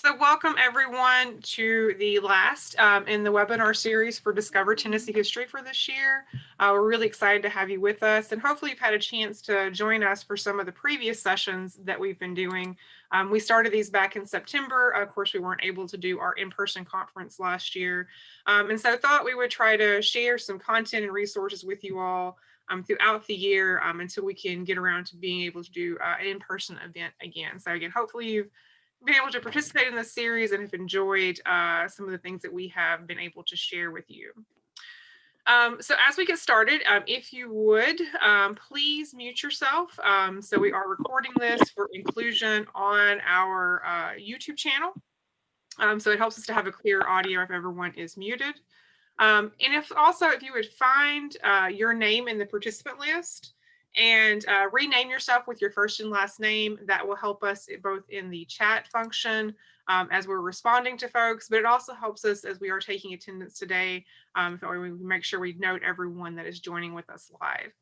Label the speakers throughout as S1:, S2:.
S1: So welcome everyone to the last in the webinar series for Discover Tennessee History for this year. We're really excited to have you with us, and hopefully you've had a chance to join us for some of the previous sessions that we've been doing. We started these back in September. Of course, we weren't able to do our in-person conference last year. And so I thought we would try to share some content and resources with you all throughout the year until we can get around to being able to do an in-person event again. So again, hopefully you've been able to participate in this series and have enjoyed some of the things that we have been able to share with you. So as we get started, if you would, please mute yourself. So we are recording this for inclusion on our YouTube channel. So it helps us to have a clear audio if everyone is muted. And if you would find your name in the participant list, and rename yourself with your first and last name. That will help us both in the chat function as we're responding to folks, but it also helps us as we are taking attendance today. We make sure we note everyone that is joining with us live.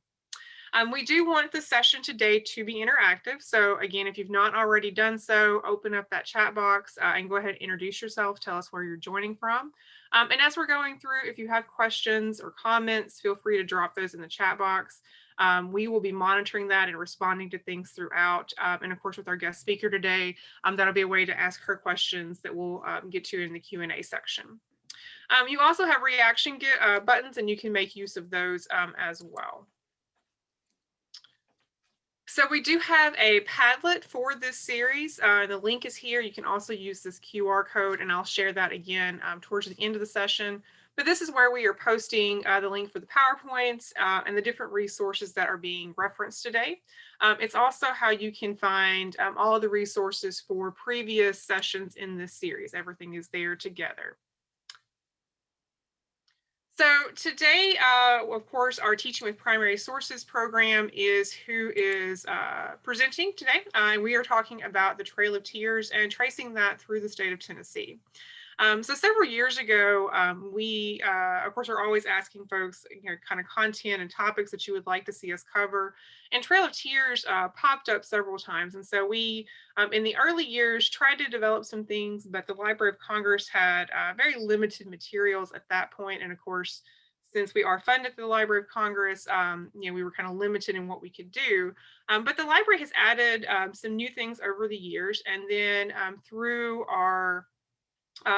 S1: We do want the session today to be interactive. So again, if you've not already done so, open up that chat box and go ahead and introduce yourself. Tell us where you're joining from. And as we're going through, if you have questions or comments, feel free to drop those in the chat box. We will be monitoring that and responding to things throughout. And of course, with our guest speaker today, that'll be a way to ask her questions that we'll get to in the Q&A section. You also have reaction buttons, and you can make use of those as well. So we do have a Padlet for this series. The link is here. You can also use this QR code, and I'll share that again towards the end of the session. But this is where we are posting the link for the PowerPoints and the different resources that are being referenced today. It's also how you can find all of the resources for previous sessions in this series. Everything is there together. So today, of course, our Teaching with Primary Sources program is who is presenting today. And we are talking about the Trail of Tears and tracing that through the state of Tennessee. So several years ago, we, of course, are always asking folks, kind of content and topics that you would like to see us cover. And Trail of Tears popped up several times. And so we, in the early years, tried to develop some things, but the Library of Congress had very limited materials at that point. And of course, since we are funded through the Library of Congress, we were kind of limited in what we could do. But the library has added some new things over the years. And then through our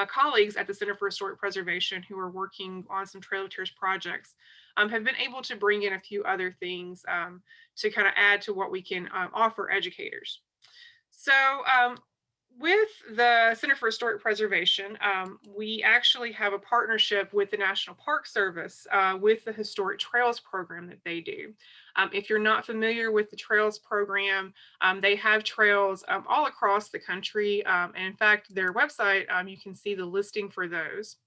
S1: colleagues at the Center for Historic Preservation who are working on some Trail of Tears projects have been able to bring in a few other things to kind of add to what we can offer educators. So with the Center for Historic Preservation, we actually have a partnership with the National Park Service with the Historic Trails program that they do. If you're not familiar with the Trails program, they have trails all across the country. And in fact, their website, you can see the listing for those.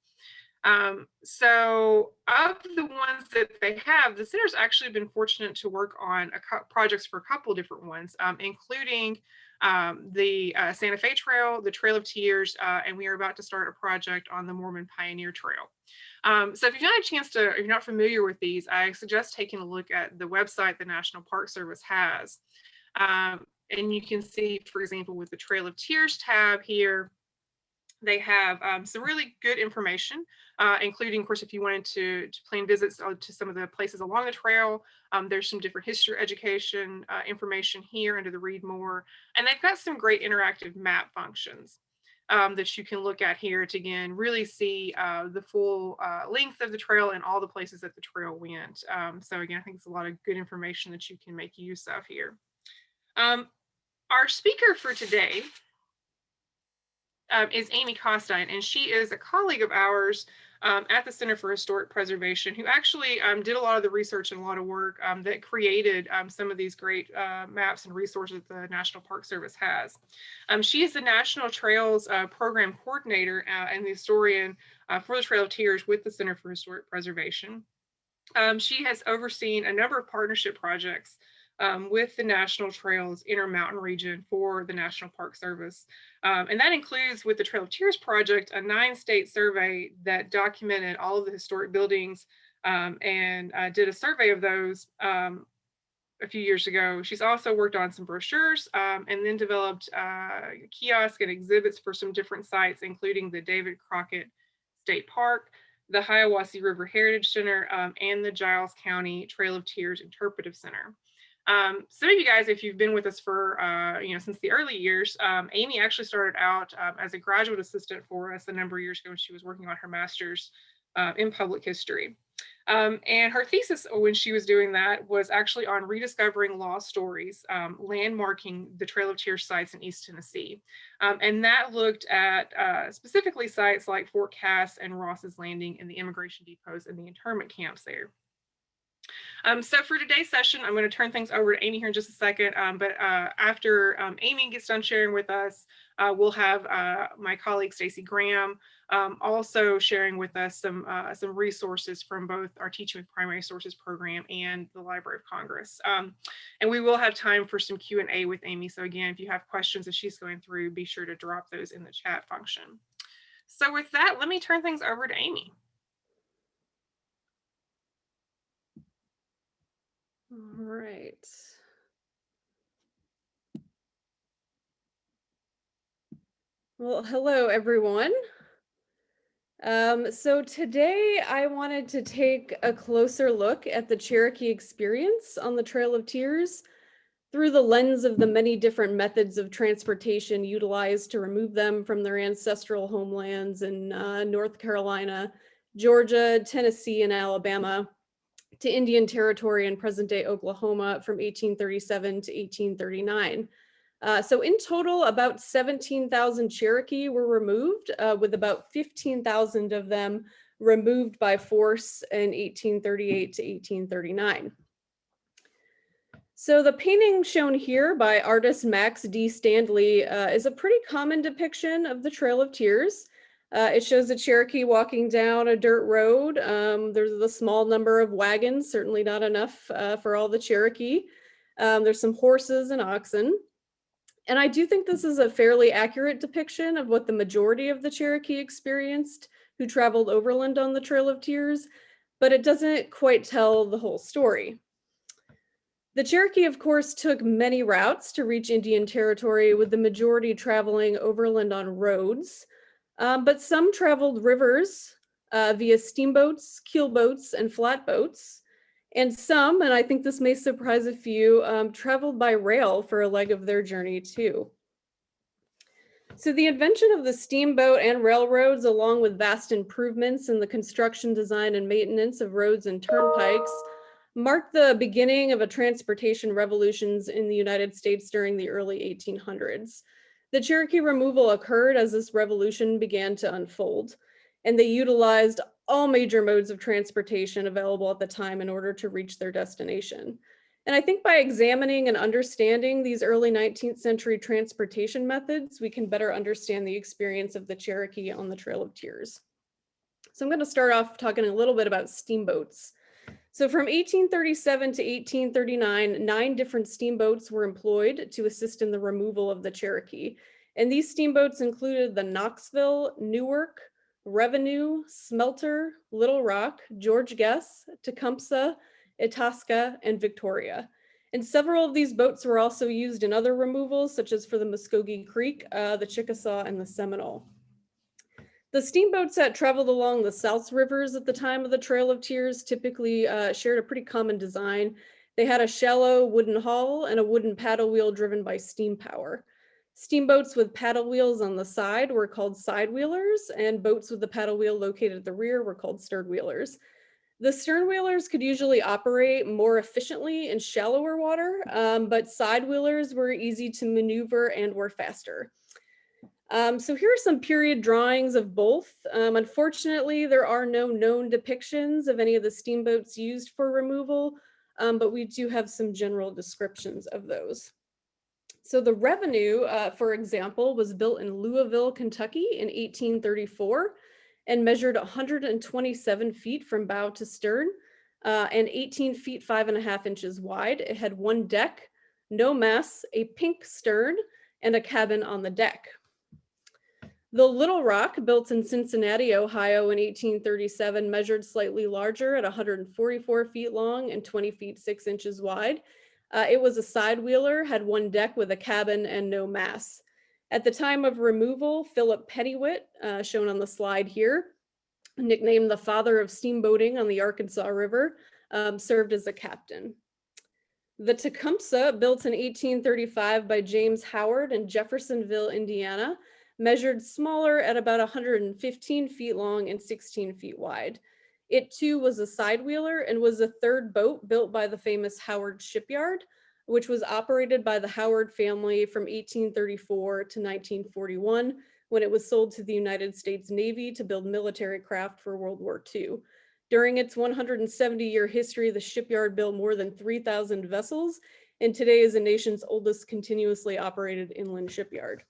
S1: So of the ones that they have, the center's actually been fortunate to work on projects for a couple different ones, including the Santa Fe Trail, the Trail of Tears, and we are about to start a project on the Mormon Pioneer Trail. So if you've not had a chance to, if you're not familiar with these, I suggest taking a look at the website the National Park Service has. And you can see, for example, with the Trail of Tears tab here, they have some really good information, including, of course, if you wanted to plan visits to some of the places along the trail, there's some different history education information here under the Read More. And they've got some great interactive map functions that you can look at here to, again, really see the full length of the trail and all the places that the trail went. So again, I think it's a lot of good information that you can make use of here. Our speaker for today is Amy Costine, and she is a colleague of ours at the Center for Historic Preservation, who actually did a lot of the research and a lot of work that created some of these great maps and resources the National Park Service has. She is the National Trails Program Coordinator and the historian for the Trail of Tears with the Center for Historic Preservation. She has overseen a number of partnership projects with the National Trails Intermountain region for the National Park Service. And that includes, with the Trail of Tears project, a 9-state survey that documented all of the historic buildings and did a survey of those a few years ago. She's also worked on some brochures and then developed kiosks and exhibits for some different sites, including the David Crockett State Park, the Hiawassee River Heritage Center, and the Giles County Trail of Tears Interpretive Center. Some of you guys, if you've been with us for, since the early years, Amy actually started out as a graduate assistant for us a number of years ago when she was working on her master's in public history. And her thesis when she was doing that was actually on rediscovering lost stories, landmarking the Trail of Tears sites in East Tennessee. And that looked at specifically sites like Fort Cass and Ross's Landing and the immigration depots and the internment camps there. So for today's session, I'm going to turn things over to Amy here in just a second. But after Amy gets done sharing with us, we'll have my colleague Stacy Graham also sharing with us some resources from both our Teaching with Primary Sources program and the Library of Congress. And we will have time for some Q&A with Amy. So again, if you have questions as she's going through, be sure to drop those in the chat function. So with that, let me turn things over to Amy.
S2: All right. Well, hello, everyone. So today I wanted to take a closer look at the Cherokee experience on the Trail of Tears through the lens of the many different methods of transportation utilized to remove them from their ancestral homelands in North Carolina, Georgia, Tennessee, and Alabama to Indian Territory and present-day Oklahoma from 1837 to 1839. So in total, about 17,000 Cherokee were removed, with about 15,000 of them removed by force in 1838 to 1839. So the painting shown here by artist Max D. Standley is a pretty common depiction of the Trail of Tears. It shows a Cherokee walking down a dirt road. There's a small number of wagons, certainly not enough for all the Cherokee. There's some horses and oxen. And I do think this is a fairly accurate depiction of what the majority of the Cherokee experienced who traveled overland on the Trail of Tears, but it doesn't quite tell the whole story. The Cherokee, of course, took many routes to reach Indian Territory, with the majority traveling overland on roads. But some traveled rivers via steamboats, keel boats, and flatboats. And some, and I think this may surprise a few, traveled by rail for a leg of their journey too. So the invention of the steamboat and railroads, along with vast improvements in the construction, design, and maintenance of roads and turnpikes, marked the beginning of a transportation revolutions in the United States during the early 1800s. The Cherokee removal occurred as this revolution began to unfold, and they utilized all major modes of transportation available at the time in order to reach their destination. And I think by examining and understanding these early 19th century transportation methods, we can better understand the experience of the Cherokee on the Trail of Tears. So I'm going to start off talking a little bit about steamboats. So from 1837 to 1839, 9 different steamboats were employed to assist in the removal of the Cherokee. And these steamboats included the Knoxville, Newark, Revenue, Smelter, Little Rock, George Guess, Tecumseh, Itasca, and Victoria. And several of these boats were also used in other removals, such as for the Muskogee Creek, the Chickasaw, and the Seminole. The steamboats that traveled along the South Rivers at the time of the Trail of Tears typically shared a pretty common design. They had a shallow wooden hull and a wooden paddle wheel driven by steam power. Steamboats with paddle wheels on the side were called side wheelers, and boats with the paddle wheel located at the rear were called stern wheelers. The stern wheelers could usually operate more efficiently in shallower water, but side wheelers were easy to maneuver and were faster. So here are some period drawings of both. Unfortunately, there are no known depictions of any of the steamboats used for removal, but we do have some general descriptions of those. So the Revenue, for example, was built in Louisville, Kentucky in 1834 and measured 127 feet from bow to stern and 18 feet 5.5 inches wide. It had one deck, no masts, a pink stern, and a cabin on the deck. The Little Rock, built in Cincinnati, Ohio in 1837, measured slightly larger at 144 feet long and 20 feet 6 inches wide. It was a side wheeler, had one deck with a cabin and no masts. At the time of removal, Philip Pennywit, shown on the slide here, nicknamed the father of steamboating on the Arkansas River, served as a captain. The Tecumseh, built in 1835 by James Howard in Jeffersonville, Indiana, measured smaller at about 115 feet long and 16 feet wide. It too was a side wheeler and was the third boat built by the famous Howard Shipyard, which was operated by the Howard family from 1834 to 1941, when it was sold to the United States Navy to build military craft for World War II. During its 170-year history, the shipyard built more than 3,000 vessels, and today is the nation's oldest continuously operated inland shipyard.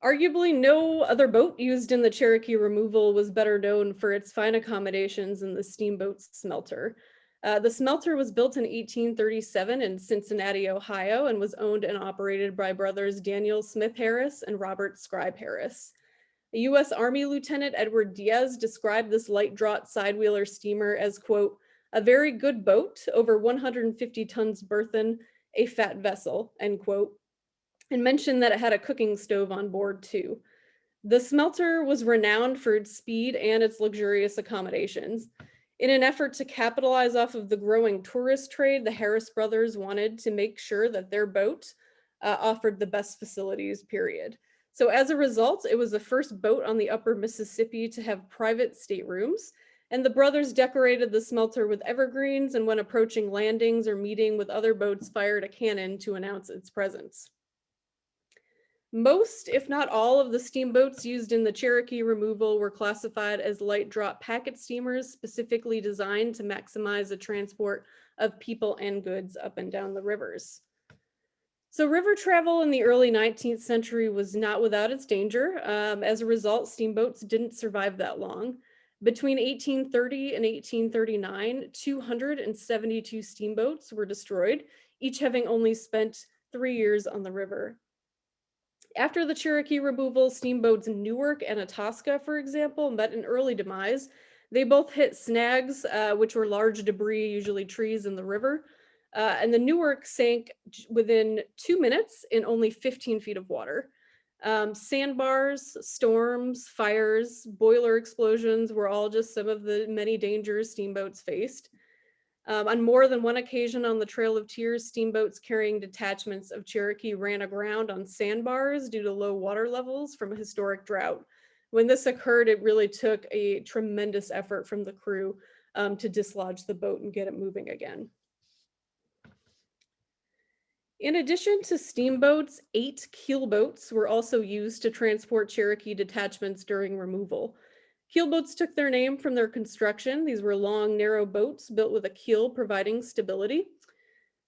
S2: Arguably, no other boat used in the Cherokee removal was better known for its fine accommodations than the Steamboat Smelter. The smelter was built in 1837 in Cincinnati, Ohio, and was owned and operated by brothers Daniel Smith Harris and Robert Scribe Harris. The U.S. Army Lieutenant Edward Diaz described this light draught sidewheeler steamer as, quote, a very good boat, over 150 tons burthen, a fat vessel, end quote, and mentioned that it had a cooking stove on board too. The smelter was renowned for its speed and its luxurious accommodations. In an effort to capitalize off of the growing tourist trade, the Harris brothers wanted to make sure that their boat offered the best facilities, period. So as a result, it was the first boat on the upper Mississippi to have private staterooms, and the brothers decorated the smelter with evergreens, and when approaching landings or meeting with other boats, fired a cannon to announce its presence. Most, if not all, of the steamboats used in the Cherokee removal were classified as light draught packet steamers, specifically designed to maximize the transport of people and goods up and down the rivers. So river travel in the early 19th century was not without its danger. As a result, steamboats didn't survive that long. Between 1830 and 1839, 272 steamboats were destroyed, each having only spent 3 years on the river. After the Cherokee removal, steamboats Newark and Itasca, for example, met an early demise. They both hit snags, which were large debris, usually trees in the river. And the Newark sank within 2 minutes in only 15 feet of water. Sandbars, storms, fires, boiler explosions were all just some of the many dangers steamboats faced. On more than one occasion on the Trail of Tears, steamboats carrying detachments of Cherokee ran aground on sandbars due to low water levels from a historic drought. When this occurred, it really took a tremendous effort from the crew to dislodge the boat and get it moving again. In addition to steamboats, 8 keel boats were also used to transport Cherokee detachments during removal. Keel boats took their name from their construction. These were long, narrow boats built with a keel providing stability.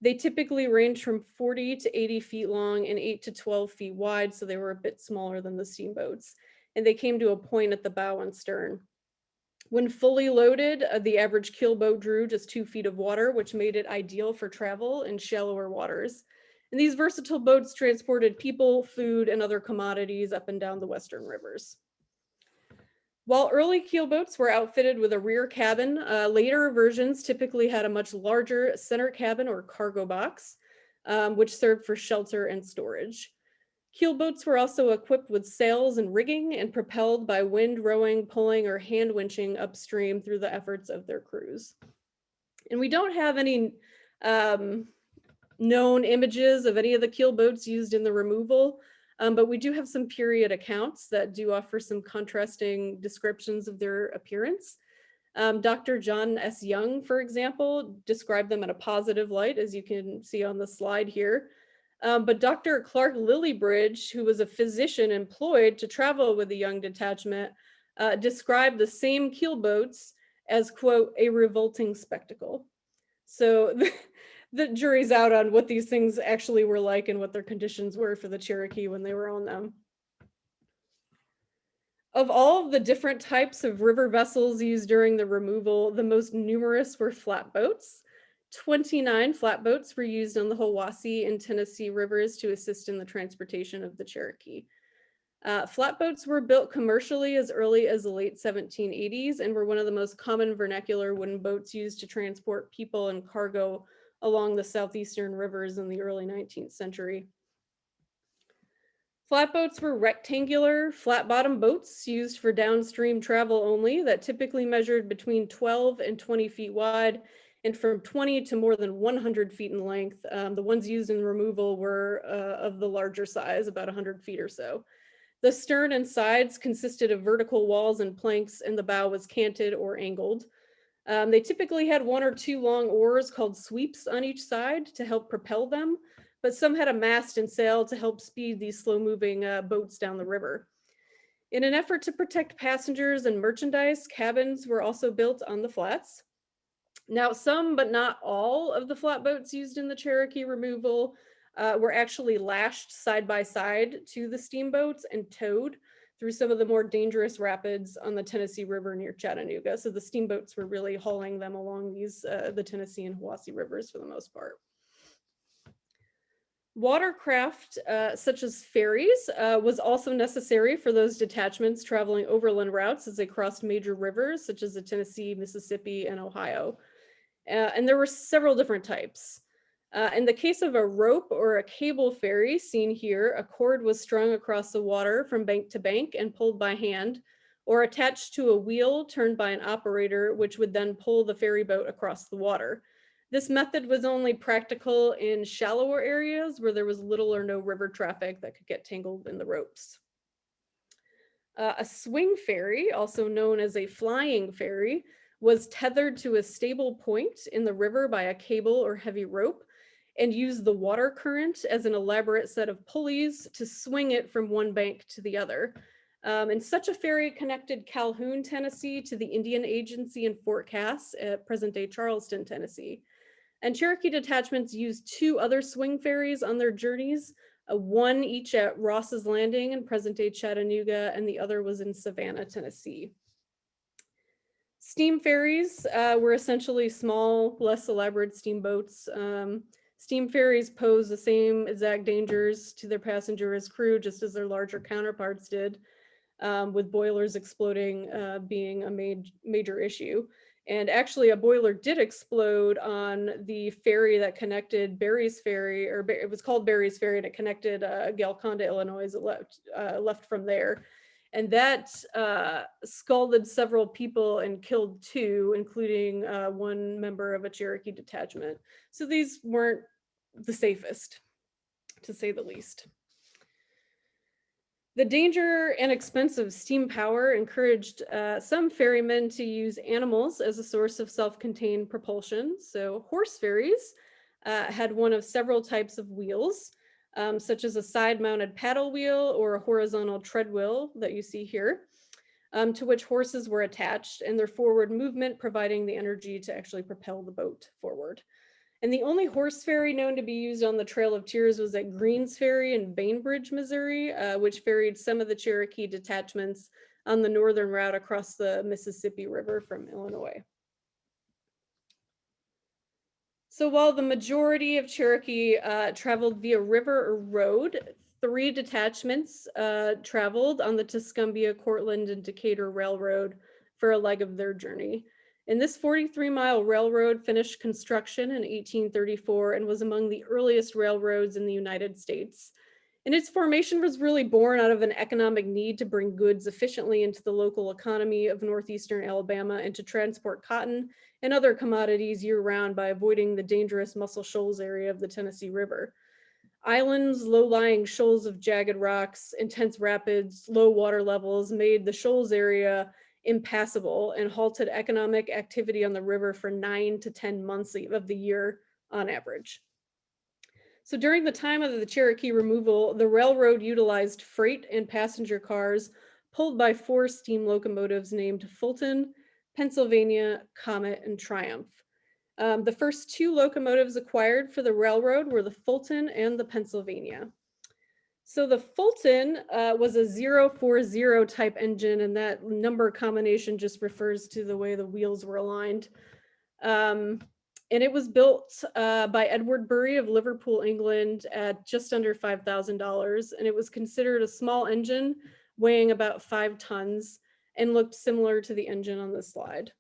S2: They typically ranged from 40 to 80 feet long and 8 to 12 feet wide, so they were a bit smaller than the steamboats. And they came to a point at the bow and stern. When fully loaded, the average keel boat drew just 2 feet of water, which made it ideal for travel in shallower waters. And these versatile boats transported people, food, and other commodities up and down the western rivers. While early keel boats were outfitted with a rear cabin, later versions typically had a much larger center cabin or cargo box, which served for shelter and storage. Keel boats were also equipped with sails and rigging and propelled by wind rowing, pulling, or hand winching upstream through the efforts of their crews. And we don't have any known images of any of the keel boats used in the removal, but we do have some period accounts that do offer some contrasting descriptions of their appearance. Dr. John S. Young, for example, described them in a positive light, as you can see on the slide here. But Dr. Clark Lillybridge, who was a physician employed to travel with the Young detachment, described the same keel boats as, quote, a revolting spectacle. So the jury's out on what these things actually were like and what their conditions were for the Cherokee when they were on them. Of all of the different types of river vessels used during the removal, the most numerous were flatboats. 29 flatboats were used on the Hiwassee and Tennessee rivers to assist in the transportation of the Cherokee. Flatboats were built commercially as early as the late 1780s and were one of the most common vernacular wooden boats used to transport people and cargo along the southeastern rivers in the early 19th century. Flatboats were rectangular, flat-bottom boats used for downstream travel only that typically measured between 12 and 20 feet wide and from 20 to more than 100 feet in length. The ones used in removal were of the larger size, about 100 feet or so. The stern and sides consisted of vertical walls and planks, and the bow was canted or angled. They typically had one or two long oars called sweeps on each side to help propel them, but some had a mast and sail to help speed these slow-moving boats down the river. In an effort to protect passengers and merchandise, cabins were also built on the flats. Now, some but not all of the flatboats used in the Cherokee removal were actually lashed side by side to the steamboats and towed through some of the more dangerous rapids on the Tennessee River near Chattanooga. So the steamboats were really hauling them along these the Tennessee and Hiwassee rivers for the most part. Watercraft, such as ferries, was also necessary for those detachments traveling overland routes as they crossed major rivers such as the Tennessee, Mississippi, and Ohio. And there were several different types. In the case of a rope or a cable ferry, seen here, a cord was strung across the water from bank to bank and pulled by hand, or attached to a wheel turned by an operator, which would then pull the ferry boat across the water. This method was only practical in shallower areas where there was little or no river traffic that could get tangled in the ropes. A swing ferry, also known as a flying ferry, was tethered to a stable point in the river by a cable or heavy rope and used the water current as an elaborate set of pulleys to swing it from one bank to the other. And such a ferry connected Calhoun, Tennessee to the Indian Agency in Fort Cass at present-day Charleston, Tennessee. And Cherokee detachments used two other swing ferries on their journeys, one each at Ross's Landing in present-day Chattanooga, and the other was in Savannah, Tennessee. Steam ferries were essentially small, less elaborate steamboats. Steam ferries pose the same exact dangers to their passenger as crew, just as their larger counterparts did, with boilers exploding being a major issue. And actually, a boiler did explode on the ferry that connected Berry's Ferry, or it was called Berry's Ferry, and it connected Galconda, Illinois. It left from there. And that scalded several people and killed two, including one member of a Cherokee detachment. So these weren't the safest, to say the least. The danger and expense of steam power encouraged some ferrymen to use animals as a source of self-contained propulsion. So horse ferries had one of several types of wheels, such as a side-mounted paddle wheel or a horizontal tread wheel that you see here, to which horses were attached, and their forward movement providing the energy to actually propel the boat forward. And the only horse ferry known to be used on the Trail of Tears was at Greens Ferry in Bainbridge, Missouri, which ferried some of the Cherokee detachments on the northern route across the Mississippi River from Illinois. So while the majority of Cherokee traveled via river or road, 3 detachments traveled on the Tuscumbia, Courtland, and Decatur Railroad for a leg of their journey. And this 43-mile railroad finished construction in 1834 and was among the earliest railroads in the United States. And its formation was really born out of an economic need to bring goods efficiently into the local economy of northeastern Alabama and to transport cotton and other commodities year-round by avoiding the dangerous Muscle Shoals area of the Tennessee River. Islands, low-lying shoals of jagged rocks, intense rapids, low water levels made the shoals area impassable and halted economic activity on the river for 9 to 10 months of the year on average. So during the time of the Cherokee removal, the railroad utilized freight and passenger cars pulled by 4 steam locomotives named Fulton, Pennsylvania, Comet, and Triumph. The first 2 locomotives acquired for the railroad were the Fulton and the Pennsylvania. So the Fulton was a 040 type engine, and that number combination just refers to the way the wheels were aligned. And it was built by Edward Bury of Liverpool, England at just under $5,000. And it was considered a small engine weighing about 5 tons and looked similar to the engine on this slide.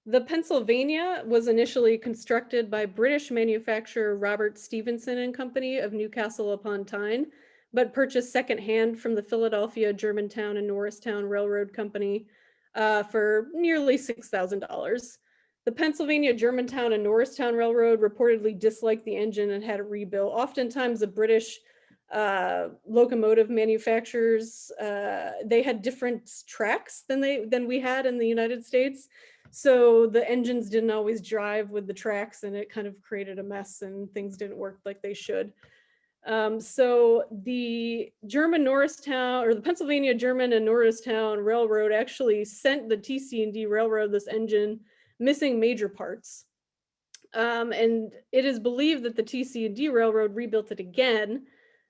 S2: The Pennsylvania was initially constructed by British manufacturer Robert Stevenson and Company of Newcastle upon Tyne, but purchased secondhand from the Philadelphia, Germantown, and Norristown Railroad Company for nearly $6,000. The Pennsylvania, Germantown, and Norristown Railroad reportedly disliked the engine and had it rebuilt. Oftentimes, the British locomotive manufacturers, they had different tracks than we had in the United States. So the engines didn't always drive with the tracks, and it kind of created a mess, and things didn't work like they should. So the German Norristown, or the Pennsylvania, German, and Norristown Railroad actually sent the TC&D Railroad this engine missing major parts. And it is believed that the TC&D Railroad rebuilt it again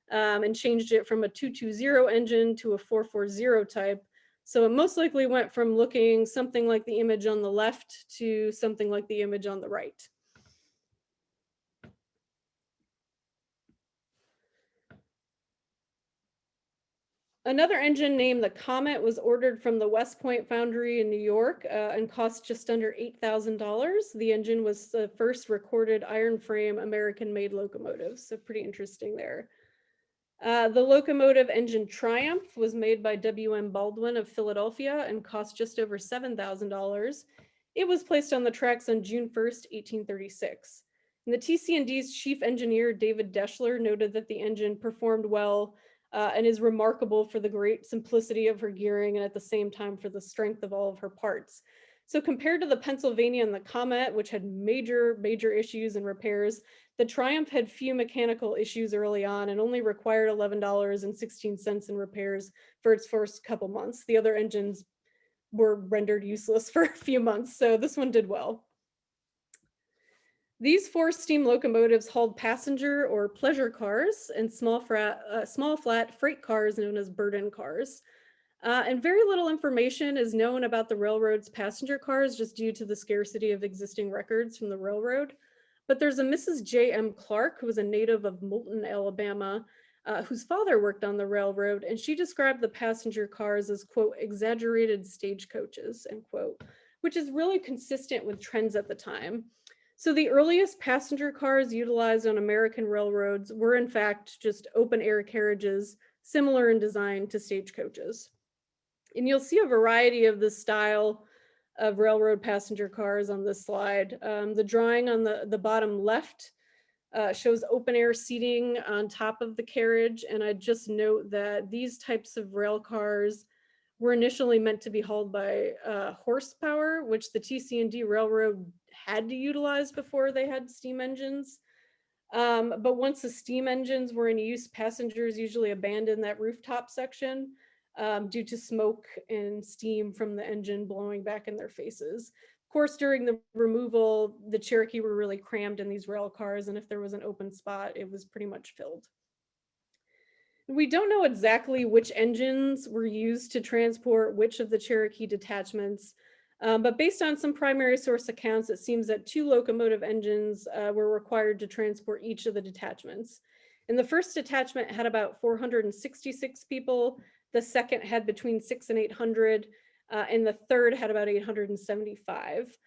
S2: and changed it from a 220 engine to a 440 type. So it most likely went from looking something like the image on the left to something like the image on the right. Another engine named the Comet was ordered from the West Point Foundry in New York and cost just under $8,000. The engine was the first recorded iron frame American-made locomotive, so pretty interesting there. The locomotive engine Triumph was made by W.M. Baldwin of Philadelphia and cost just over $7,000. It was placed on the tracks on June 1st, 1836. And the TC&D's chief engineer, David Deschler, noted that the engine performed well and is remarkable for the great simplicity of her gearing and at the same time for the strength of all of her parts. So compared to the Pennsylvania and the Comet, which had major issues and repairs, the Triumph had few mechanical issues early on and only required $11.16 in repairs for its first couple months. The other engines were rendered useless for a few months, so this one did well. These 4 steam locomotives hauled passenger or pleasure cars and small flat freight cars known as burden cars. And very little information is known about the railroad's passenger cars just due to the scarcity of existing records from the railroad. But there's a Mrs. J.M. Clark, who was a native of Moulton, Alabama, whose father worked on the railroad, and she described the passenger cars as, quote, exaggerated stagecoaches, end quote, which is really consistent with trends at the time. So the earliest passenger cars utilized on American railroads were in fact just open air carriages, similar in design to stagecoaches. And you'll see a variety of this style of railroad passenger cars on this slide. The drawing on the bottom left shows open air seating on top of the carriage. And I just note that these types of rail cars were initially meant to be hauled by horsepower, which the TC&D Railroad had to utilize before they had steam engines. But once the steam engines were in use, passengers usually abandoned that rooftop section due to smoke and steam from the engine blowing back in their faces. Of course, during the removal, the Cherokee were really crammed in these rail cars, and if there was an open spot, it was pretty much filled. We don't know exactly which engines were used to transport which of the Cherokee detachments, but based on some primary source accounts, it seems that 2 locomotive engines were required to transport each of the detachments. And the first detachment had about 466 people, the second had between 600 and 800, and the third had about 875.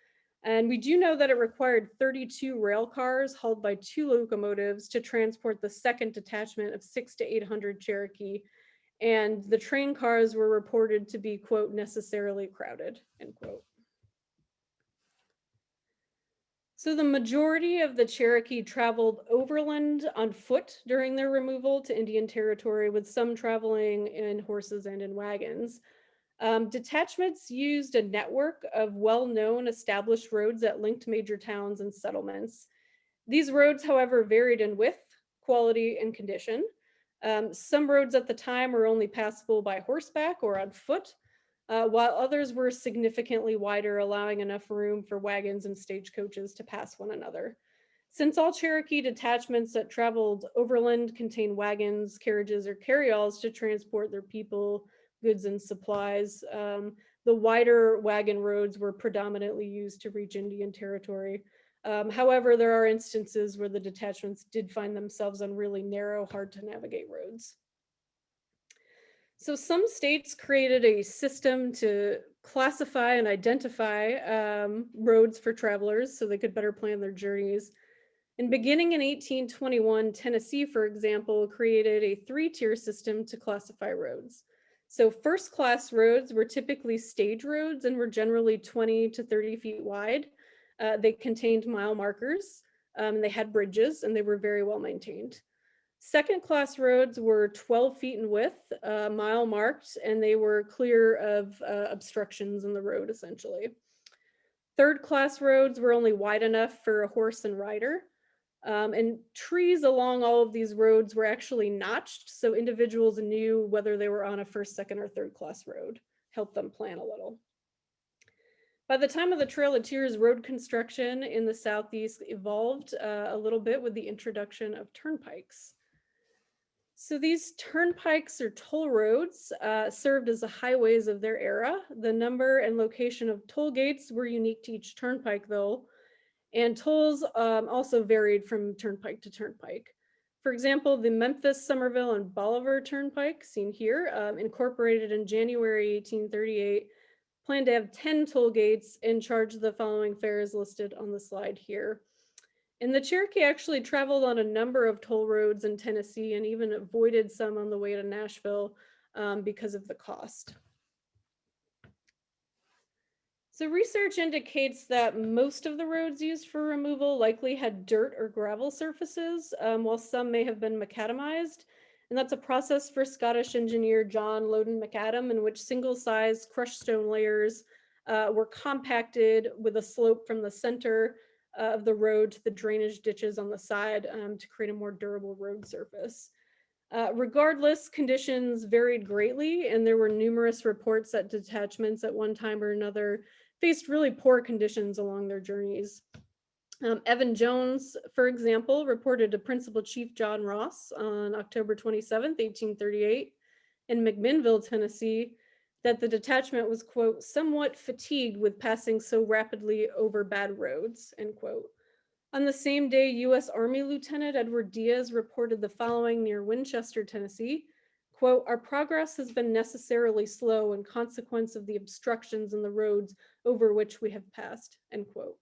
S2: And we do know that it required 32 rail cars hauled by 2 locomotives to transport the second detachment of 600 to 800 Cherokee. And the train cars were reported to be, quote, necessarily crowded, end quote. So the majority of the Cherokee traveled overland on foot during their removal to Indian Territory, with some traveling in horses and in wagons. Detachments used a network of well-known established roads that linked major towns and settlements. These roads, however, varied in width, quality, and condition. Some roads at the time were only passable by horseback or on foot, while others were significantly wider, allowing enough room for wagons and stagecoaches to pass one another. Since all Cherokee detachments that traveled overland contained wagons, carriages, or carryalls to transport their people, goods, and supplies, the wider wagon roads were predominantly used to reach Indian Territory. However, there are instances where the detachments did find themselves on really narrow, hard to navigate roads. So some states created a system to classify and identify roads for travelers so they could better plan their journeys. And beginning in 1821, Tennessee, for example, created a three-tier system to classify roads. So first-class roads were typically stage roads and were generally 20 to 30 feet wide. They contained mile markers, they had bridges, and they were very well maintained. Second class roads were 12 feet in width, mile marked, and they were clear of obstructions in the road, essentially. Third class roads were only wide enough for a horse and rider. And trees along all of these roads were actually notched, so individuals knew whether they were on a first, second, or third class road, helped them plan a little. By the time of the Trail of Tears, road construction in the Southeast evolved a little bit with the introduction of turnpikes. So these turnpikes or toll roads served as the highways of their era. The number and location of toll gates were unique to each turnpike, though, and tolls also varied from turnpike to turnpike. For example, the Memphis, Somerville, and Bolivar Turnpike, seen here, incorporated in January 1838, planned to have 10 toll gates and charged the following fares listed on the slide here. And the Cherokee actually traveled on a number of toll roads in Tennessee and even avoided some on the way to Nashville because of the cost. So research indicates that most of the roads used for removal likely had dirt or gravel surfaces, while some may have been macadamized. And that's a process for Scottish engineer John Loudon McAdam, in which single-sized crushed stone layers were compacted with a slope from the center of the road to the drainage ditches on the side to create a more durable road surface. Regardless, conditions varied greatly, and there were numerous reports that detachments at one time or another faced really poor conditions along their journeys. Evan Jones, for example, reported to Principal Chief John Ross on October 27th, 1838, in McMinnville, Tennessee, that the detachment was, quote, somewhat fatigued with passing so rapidly over bad roads, end quote. On the same day, U.S. Army Lieutenant Edward Diaz reported the following near Winchester, Tennessee, quote, our progress has been necessarily slow in consequence of the obstructions in the roads over which we have passed, end quote.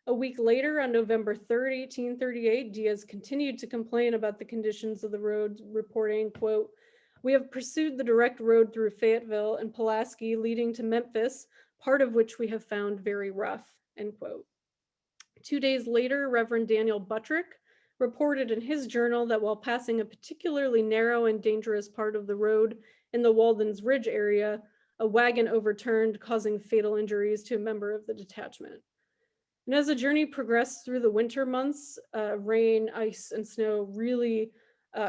S2: A week later, on November 3rd, 1838, Diaz continued to complain about the conditions of the roads, reporting, quote, we have pursued the direct road through Fayetteville and Pulaski leading to Memphis, part of which we have found very rough, end quote. 2 days later, Reverend Daniel Buttrick reported in his journal that while passing a particularly narrow and dangerous part of the road in the Walden's Ridge area, a wagon overturned, causing fatal injuries to a member of the detachment. And as the journey progressed through the winter months, rain, ice, and snow really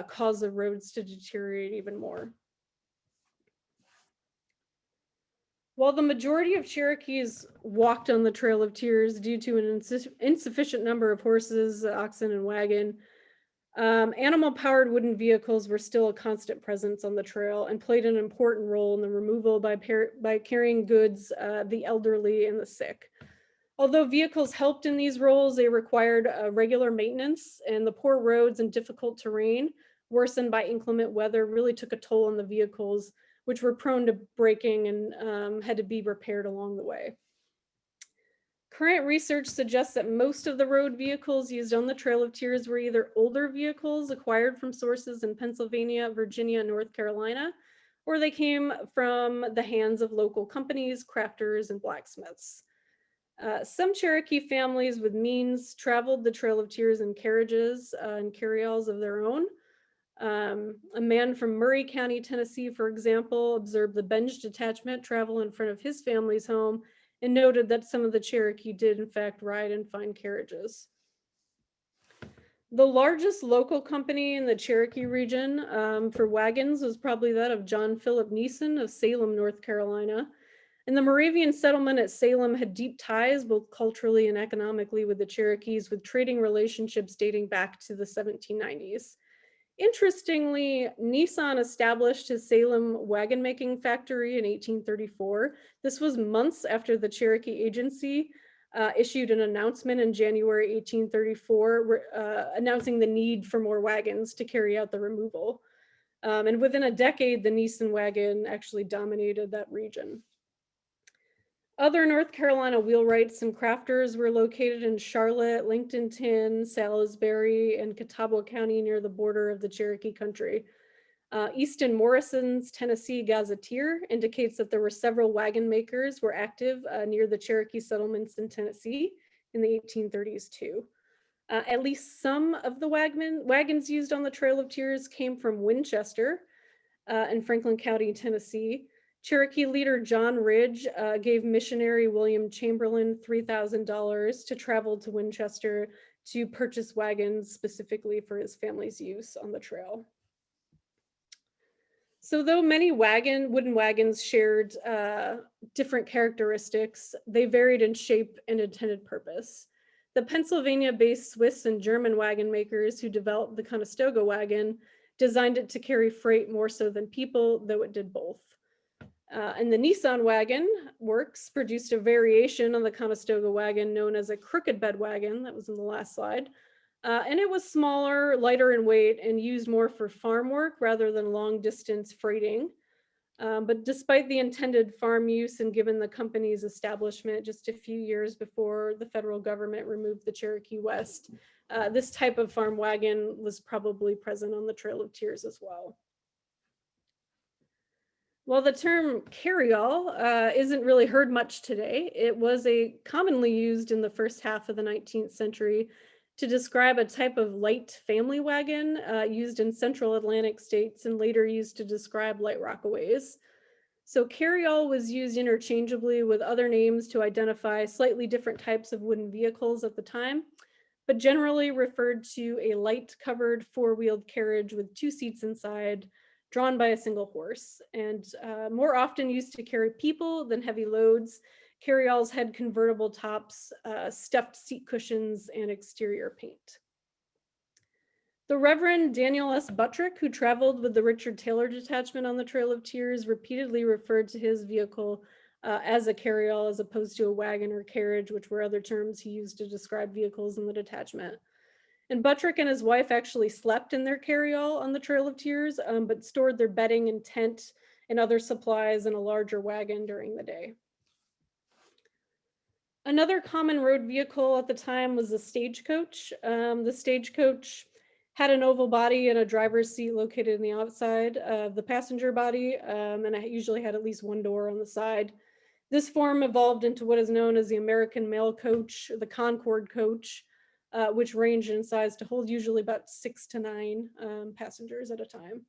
S2: caused the roads to deteriorate even more. While the majority of Cherokees walked on the Trail of Tears due to an insufficient number of horses, oxen, and wagon, animal-powered wooden vehicles were still a constant presence on the trail and played an important role in the removal by carrying goods, the elderly, and the sick. Although vehicles helped in these roles, they required regular maintenance, and the poor roads and difficult terrain, worsened by inclement weather, really took a toll on the vehicles, which were prone to breaking and had to be repaired along the way. Current research suggests that most of the road vehicles used on the Trail of Tears were either older vehicles acquired from sources in Pennsylvania, Virginia, and North Carolina, or they came from the hands of local companies, crafters, and blacksmiths. Some Cherokee families with means traveled the Trail of Tears in carriages and carryalls of their own. A man from Murray County, Tennessee, for example, observed the Benge detachment travel in front of his family's home and noted that some of the Cherokee did, in fact, ride in fine carriages. The largest local company in the Cherokee region for wagons was probably that of John Philip Neeson of Salem, North Carolina. And the Moravian settlement at Salem had deep ties, both culturally and economically, with the Cherokees, with trading relationships dating back to the 1790s. Interestingly, Nissan established his Salem wagon making factory in 1834. This was months after the Cherokee Agency issued an announcement in January 1834 announcing the need for more wagons to carry out the removal. And within a decade, the Neeson wagon actually dominated that region. Other North Carolina wheelwrights and crafters were located in Charlotte, Lincolnton, Salisbury, and Catawba County near the border of the Cherokee country. Easton Morrison's Tennessee Gazetteer indicates that there were several wagon makers were active near the Cherokee settlements in Tennessee in the 1830s too. At least some of the wagons used on the Trail of Tears came from Winchester in Franklin County, Tennessee. Cherokee leader John Ridge gave missionary William Chamberlain $3,000 to travel to Winchester to purchase wagons specifically for his family's use on the trail. So though many wooden wagons shared different characteristics, they varied in shape and intended purpose. The Pennsylvania-based Swiss and German wagon makers who developed the Conestoga wagon designed it to carry freight more so than people, though it did both. And the Nissan wagon works produced a variation on the Conestoga wagon known as a crooked bed wagon, that was in the last slide. And it was smaller, lighter in weight, and used more for farm work rather than long distance freighting. But despite the intended farm use and given the company's establishment just a few years before the federal government removed the Cherokee West, this type of farm wagon was probably present on the Trail of Tears as well. While the term carryall isn't really heard much today, it was commonly used in the first half of the 19th century to describe a type of light family wagon used in central Atlantic states and later used to describe light rockaways. So carryall was used interchangeably with other names to identify slightly different types of wooden vehicles at the time, but generally referred to a light covered four-wheeled carriage with two seats inside, drawn by a single horse, and more often used to carry people than heavy loads. Carryalls had convertible tops, stuffed seat cushions, and exterior paint. The Reverend Daniel S. Buttrick, who traveled with the Richard Taylor Detachment on the Trail of Tears, repeatedly referred to his vehicle as a carryall as opposed to a wagon or carriage, which were other terms he used to describe vehicles in the detachment. And Buttrick and his wife actually slept in their carryall on the Trail of Tears, but stored their bedding and tent and other supplies in a larger wagon during the day. Another common road vehicle at the time was the stagecoach. The stagecoach had an oval body and a driver's seat located in the outside of the passenger body, and it usually had at least one door on the side. This form evolved into what is known as the American mail coach, the Concord coach, which ranged in size to hold usually about 6 to 9 passengers at a time.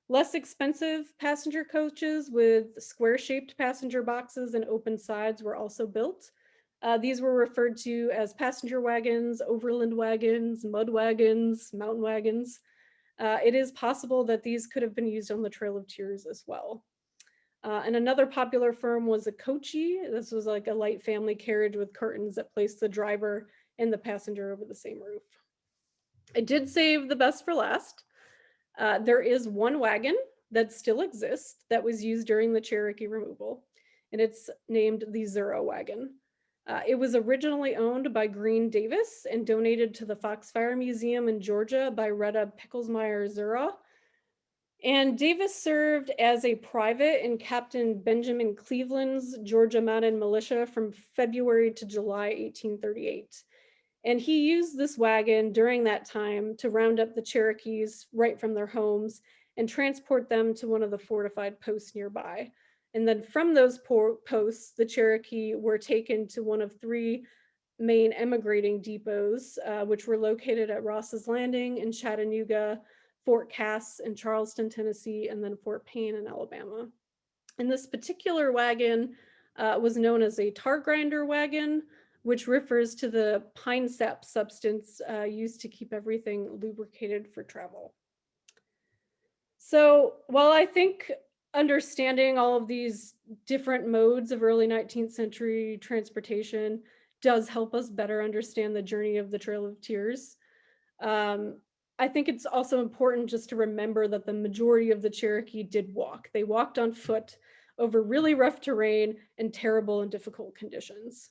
S2: Less expensive passenger coaches with square-shaped passenger boxes and open sides were also built. These were referred to as passenger wagons, overland wagons, mud wagons, mountain wagons. It is possible that these could have been used on the Trail of Tears as well. And another popular form was a coachee. This was like a light family carriage with curtains that placed the driver and the passenger over the same roof. I did save the best for last. There is one wagon that still exists that was used during the Cherokee removal, and it's named the Zero Wagon. It was originally owned by Green Davis and donated to the Foxfire Museum in Georgia by Retta Picklesmeyer Zura. And Davis served as a private in Captain Benjamin Cleveland's Georgia Mounted Militia from February to July 1838. And he used this wagon during that time to round up the Cherokees right from their homes and transport them to one of the fortified posts nearby. And then from those posts, the Cherokee were taken to one of 3 main emigrating depots, which were located at Ross's Landing in Chattanooga, Fort Cass in Charleston, Tennessee, and then Fort Payne in Alabama. And this particular wagon was known as a tar grinder wagon, which refers to the pine sap substance used to keep everything lubricated for travel. So while I think understanding all of these different modes of early 19th century transportation does help us better understand the journey of the Trail of Tears, I think it's also important just to remember that the majority of the Cherokee did walk. They walked on foot over really rough terrain and terrible and difficult conditions.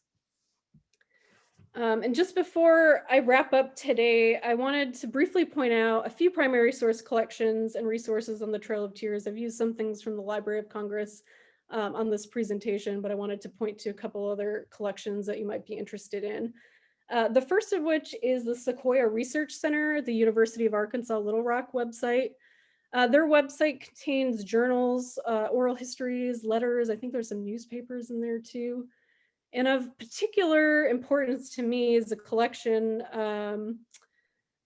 S2: And just before I wrap up today, I wanted to briefly point out a few primary source collections and resources on the Trail of Tears. I've used some things from the Library of Congress on this presentation, but I wanted to point to a couple other collections that you might be interested in. The first of which is the Sequoia Research Center, the University of Arkansas Little Rock website. Their website contains journals, oral histories, letters. I think there's some newspapers in there too. And of particular importance to me is a collection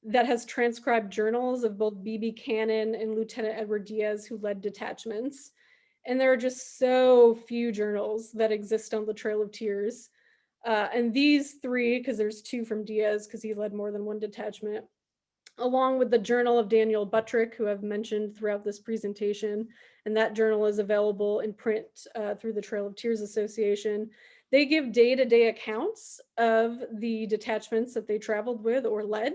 S2: that has transcribed journals of both B.B. Cannon and Lieutenant Edward Diaz, who led detachments. And there are just so few journals that exist on the Trail of Tears. And these three, because there's two from Diaz, because he led more than one detachment, along with the Journal of Daniel Buttrick, who I've mentioned throughout this presentation, and that journal is available in print through the Trail of Tears Association. They give day-to-day accounts of the detachments that they traveled with or led,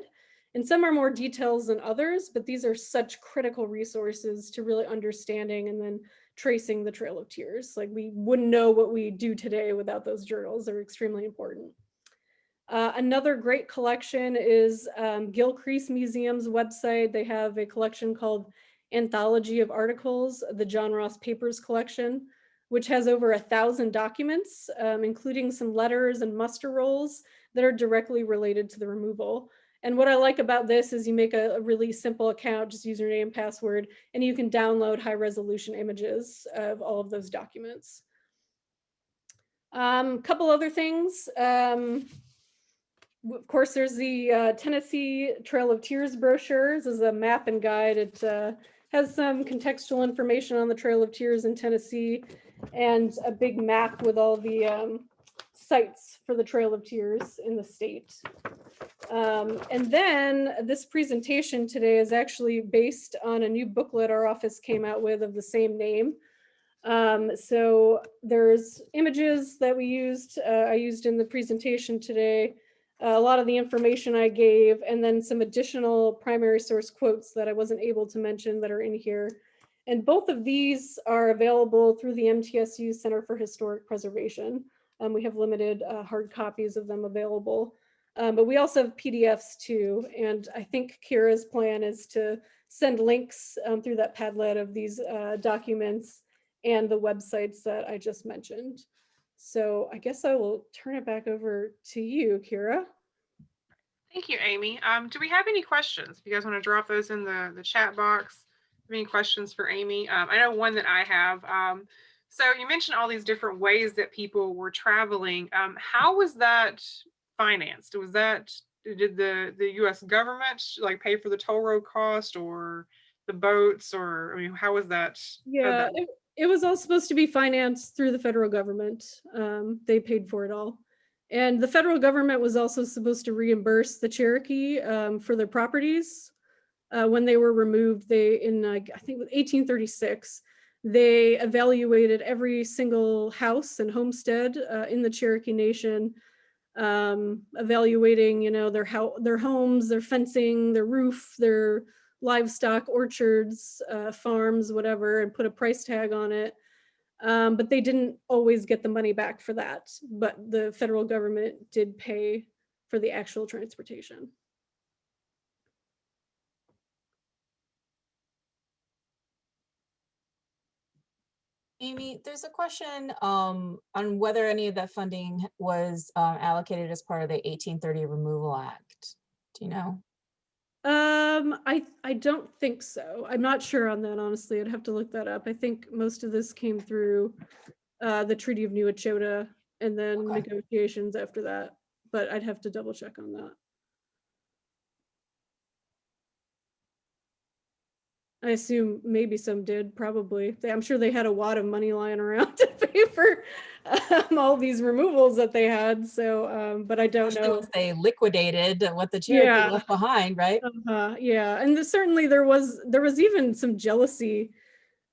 S2: and some are more details than others, but these are such critical resources to really understanding and then tracing the Trail of Tears. Like, we wouldn't know what we do today without those journals. They're extremely important. Another great collection is Gill Crease Museum's website. They have a collection called Anthology of Articles, the John Ross Papers collection, which has over 1,000 documents, including some letters and muster rolls that are directly related to the removal. And what I like about this is you make a really simple account, just username, password, and you can download high resolution images of all of those documents. Couple other things. Of course, there's the Tennessee Trail of Tears brochures as a map and guide. It has some contextual information on the Trail of Tears in Tennessee and a big map with all the sites for the Trail of Tears in the state. And then this presentation today is actually based on a new booklet our office came out with of the same name. So there's images that we used, I used in the presentation today, a lot of the information I gave, and then some additional primary source quotes that I wasn't able to mention that are in here. And both of these are available through the MTSU Center for Historic Preservation. We have limited hard copies of them available, but we also have PDFs too. And I think Kira's plan is to send links through that Padlet of these documents and the websites that I just mentioned. So I guess I will turn it back over to you, Kira.
S1: Thank you, Amy. Do we have any questions? If you guys want to drop those in the chat box, any questions for Amy? I know one that I have. So you mentioned all these different ways that people were traveling. How was that financed? Was that, did the U.S. government like pay for the toll road cost, or the boats, or I mean, how was that?
S2: Yeah, it was all supposed to be financed through the federal government. They paid for it all. And the federal government was also supposed to reimburse the Cherokee for their properties. When they were removed, in I think 1836, they evaluated every single house and homestead in the Cherokee Nation, evaluating, their homes, their fencing, their roof, their livestock, orchards, farms, whatever, and put a price tag on it. But they didn't always get the money back for that. But the federal government did pay for the actual transportation.
S3: Amy, there's a question on whether any of that funding was allocated as part of the 1830 Removal Act. Do you know?
S2: I don't think so. I'm not sure on that, honestly. I'd have to look that up. I think most of this came through the Treaty of New Echota and then negotiations after that, but I'd have to double check on that. I assume maybe some did, probably. I'm sure they had a wad of money lying around to pay for all these removals that they had. So, but I don't know.
S3: Once they liquidated what the Cherokee left behind, right?
S2: Yeah, and certainly there was even some jealousy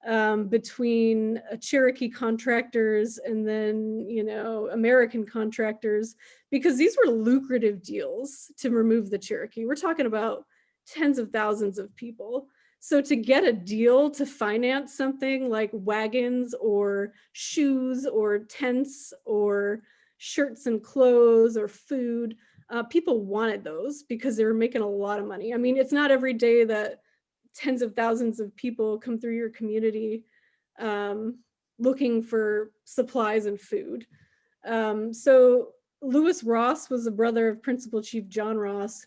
S2: between Cherokee contractors and then, American contractors, because these were lucrative deals to remove the Cherokee. We're talking about tens of thousands of people. So to get a deal to finance something like wagons or shoes or tents or shirts and clothes or food people wanted those because they were making a lot of money. I mean, it's not every day that tens of thousands of people come through your community looking for supplies and food. So Lewis Ross was a brother of Principal Chief John Ross,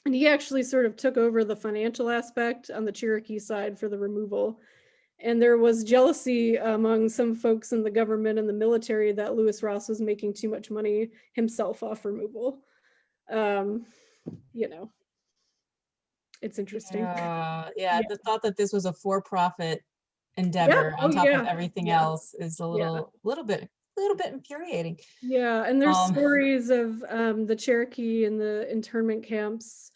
S2: and he actually sort of took over the financial aspect on the Cherokee side for the removal. And there was jealousy among some folks in the government and the military that Lewis Ross was making too much money himself off removal. You know, it's interesting.
S3: Yeah, the thought that this was a for-profit
S2: Yeah.
S3: endeavor on
S2: Oh,
S3: top of
S2: yeah.
S3: everything
S2: Yeah.
S3: else is a little bit infuriating.
S2: Yeah, and there's
S3: Um,
S2: stories of the Cherokee and the internment camps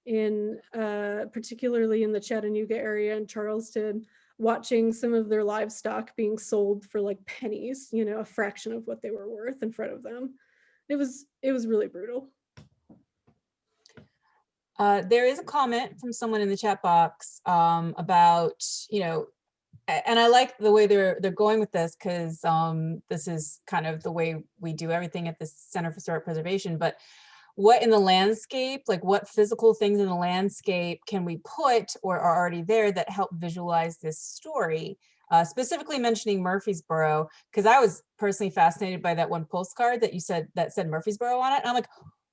S2: in particularly in the Chattanooga area and Charleston, watching some of their livestock being sold for like pennies, you know, a fraction of what they were worth in front of them. It was really brutal.
S3: There is a comment from someone in the chat box about, you know, and I like the way they're going with this, because this is kind of the way we do everything at the Center for Historic Preservation. But what in the landscape, like what physical things in the landscape can we put or are already there that help visualize this story? Specifically mentioning Murfreesboro, because I was personally fascinated by that one postcard that you said that said Murfreesboro on it. And I'm like,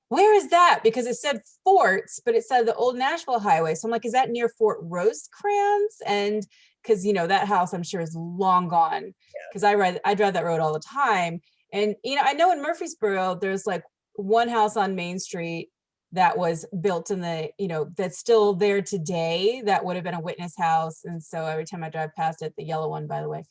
S3: where is that? Because it said forts, but it said the old Nashville Highway. So I'm like, is that near Fort Rosecrans? And because, you know, that house I'm sure is long gone, because I drive that road all the time. And, you know, I know in Murfreesboro, there's like one house on Main Street that was built in the, you know, that's still there today. That would have been a witness house. And so every time I drive past it, the yellow one, by the way,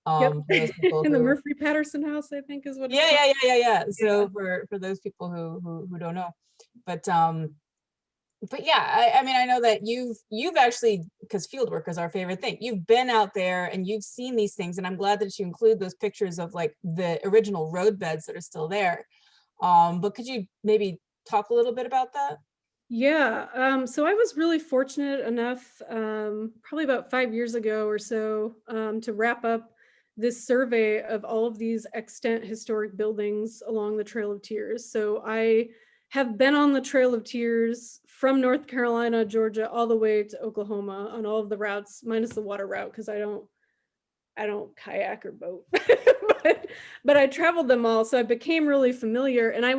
S2: Yep.
S3: for those people
S2: In the
S3: who,
S2: Murphy Patterson house, I think is what it's called.
S3: yeah. So for those people who don't know, but yeah, I mean, I know that you've actually, because field work is our favorite thing, you've been out there and you've seen these things, and I'm glad that you include those pictures of like the original road beds that are still there. But could you maybe talk a little bit about that?
S2: Yeah, so I was really fortunate enough, probably about 5 years ago or so, to wrap up this survey of all of these extant historic buildings along the Trail of Tears. So I have been on the Trail of Tears from North Carolina, Georgia, all the way to Oklahoma on all of the routes, minus the water route, because I don't kayak or boat, but I traveled them all. So I became really familiar, and I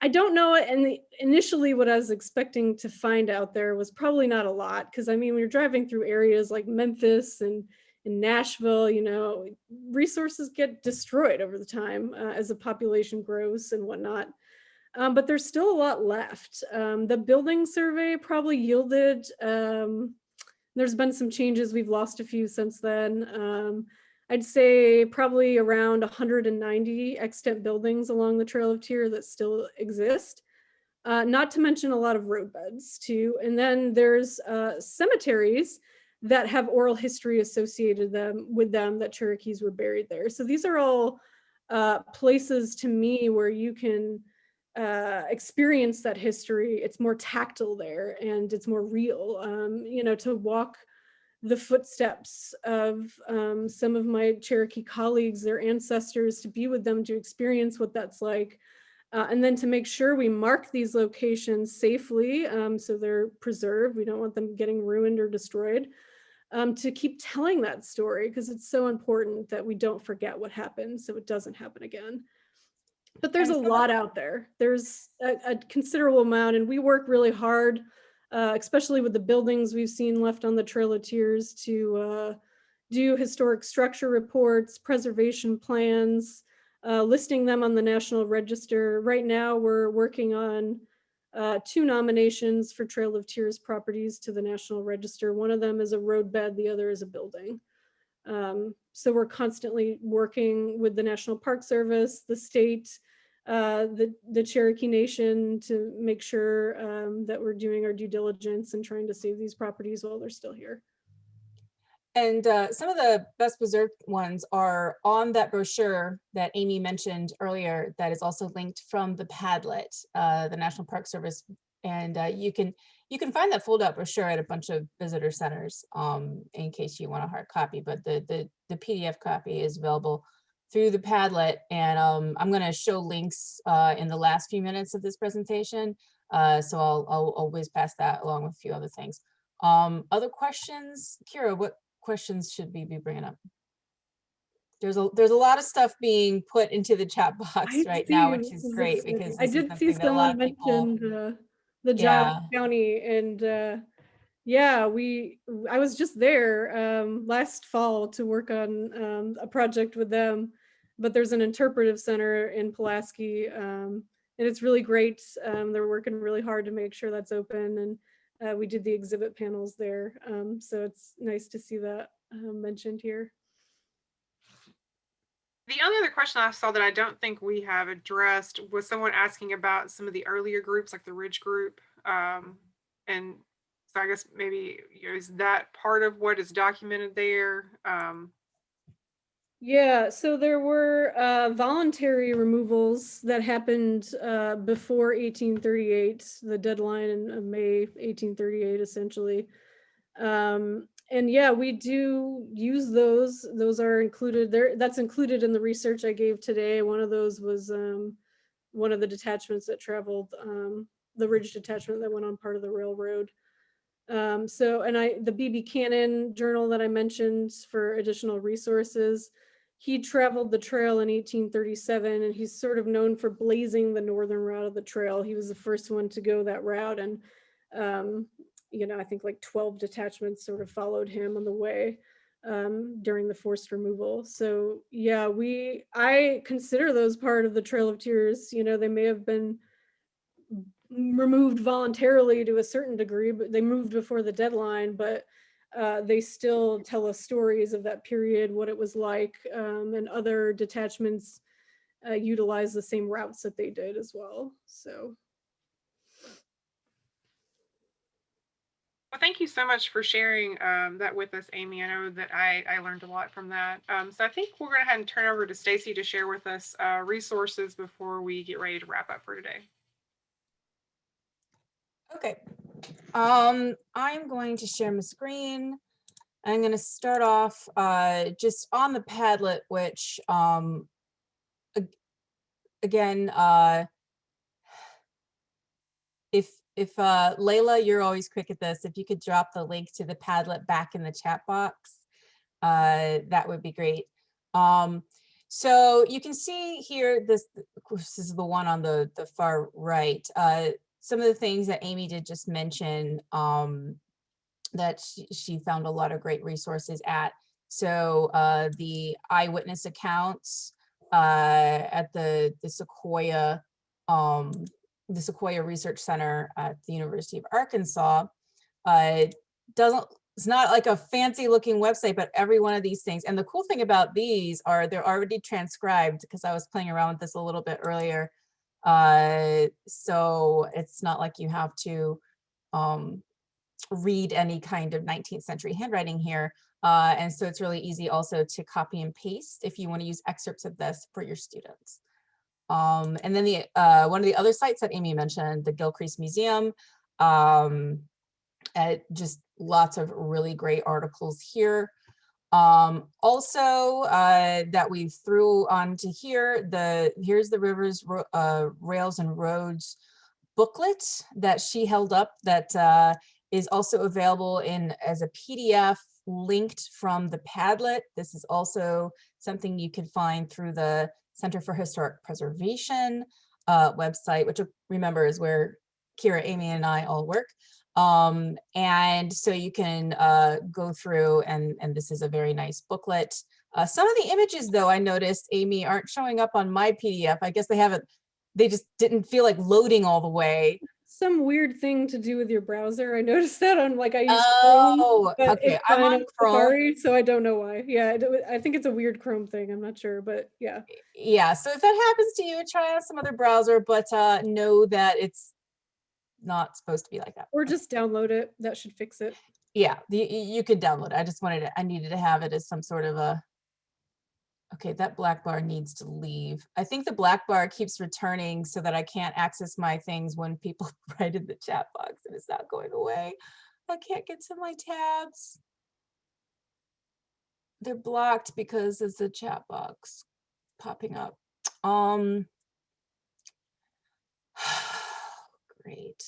S2: don't know. And initially what I was expecting to find out there was probably not a lot. Cause I mean, when you're driving through areas like Memphis and in Nashville, you know, resources get destroyed over the time as the population grows and whatnot. But there's still a lot left. The building survey probably yielded, there's been some changes. We've lost a few since then. I'd say probably around 190 extant buildings along the Trail of Tears that still exist. Not to mention a lot of roadbeds too. And then there's cemeteries that have oral history associated with them that Cherokees were buried there. So these are all places to me where you can experience that history. It's more tactile there and it's more real. You know, to walk the footsteps of some of my Cherokee colleagues, their ancestors, to be with them, to experience what that's like. And then to make sure we mark these locations safely so they're preserved. We don't want them getting ruined or destroyed. To keep telling that story, because it's so important that we don't forget what happened so it doesn't happen again. But there's a lot out there. There's a considerable amount, and we work really hard, especially with the buildings we've seen left on the Trail of Tears, to do historic structure reports, preservation plans, listing them on the National Register. Right now, we're working on 2 nominations for Trail of Tears properties to the National Register. One of them is a roadbed, the other is a building. So we're constantly working with the National Park Service, the state, the Cherokee Nation, to make sure that we're doing our due diligence and trying to save these properties while they're still here.
S3: And some of the best preserved ones are on that brochure that Amy mentioned earlier, that is also linked from the Padlet, the National Park Service. And you can find that fold-out brochure at a bunch of visitor centers in case you want a hard copy, but the PDF copy is available through the Padlet, and I'm going to show links in the last few minutes of this presentation. So I'll always pass that along with a few other things. Other questions? Kira, what questions should we be bringing up? There's a lot of stuff being put into the chat box right now, which is great because
S2: I
S3: this is
S2: did see
S3: something that a lot
S2: someone
S3: of people,
S2: mentioned the
S3: yeah.
S2: Giles County, and yeah, I was just there last fall to work on a project with them, but there's an interpretive center in Pulaski, and it's really great. They're working really hard to make sure that's open, and we did the exhibit panels there, so it's nice to see that mentioned here.
S1: The only other question I saw that I don't think we have addressed was someone asking about some of the earlier groups, like the Ridge Group. And so I guess maybe, is that part of what is documented there?
S2: Yeah, so there were voluntary removals that happened before 1838, the deadline in May 1838, essentially. And yeah, we do use those. Those are included there. That's included in the research I gave today. One of those was one of the detachments that traveled, the Ridge detachment that went on part of the railroad. The B.B. Cannon journal that I mentioned for additional resources, he traveled the trail in 1837, and he's sort of known for blazing the northern route of the trail. He was the first one to go that route, and I think like 12 detachments sort of followed him on the way during the forced removal. So yeah, I consider those part of the Trail of Tears. They may have been removed voluntarily to a certain degree, but they moved before the deadline, but they still tell us stories of that period, what it was like, and other detachments utilize the same routes that they did as well. So.
S1: Well, thank you so much for sharing that with us, Amy. I know that I learned a lot from that. So I think we're going to go ahead and turn over to Stacy to share with us resources before we get ready to wrap up for today.
S3: Okay. I'm going to share my screen. I'm going to start off just on the Padlet, which again, if Layla, you're always quick at this, if you could drop the link to the Padlet back in the chat box, that would be great. So you can see here, this is the one on the far right. Some of the things that Amy did just mention, that she found a lot of great resources at. So the eyewitness accounts at the Sequoia Research Center at the University of Arkansas. It's not like a fancy looking website, but every one of these things. And the cool thing about these are they're already transcribed, because I was playing around with this a little bit earlier. So it's not like you have to read any kind of 19th century handwriting here. And so it's really easy also to copy and paste if you want to use excerpts of this for your students. And then one of the other sites that Amy mentioned, the Gill Crease Museum, just lots of really great articles here. Also, that we threw onto here, here's the Rivers, Rails and Roads booklet that she held up, that is also available as a PDF linked from the Padlet. This is also something you can find through the Center for Historic Preservation website, which, remember, is where Kira, Amy, and I all work. And so you can go through, and this is a very nice booklet. Some of the images, though, I noticed, Amy, aren't showing up on my PDF. I guess they just didn't feel like loading all the way.
S2: Some weird thing to do with your browser. I noticed that on, like, I use
S3: Chrome,
S2: but
S3: okay,
S2: it's
S3: I'm
S2: fine
S3: on Chrome.
S2: Safari, so I don't know why. Yeah, I think it's a weird Chrome thing. I'm not sure, but yeah.
S3: Yeah, so if that happens to you, try out some other browser, but know that it's not supposed to be like that.
S2: Or just download it. That should fix it.
S3: Yeah, you could download it. I needed to have it as some sort of a, okay, that black bar needs to leave. I think the black bar keeps returning so that I can't access my things when people write in the chat box, and it's not going away. I can't get to my tabs. They're blocked because it's a chat box. popping up. Great.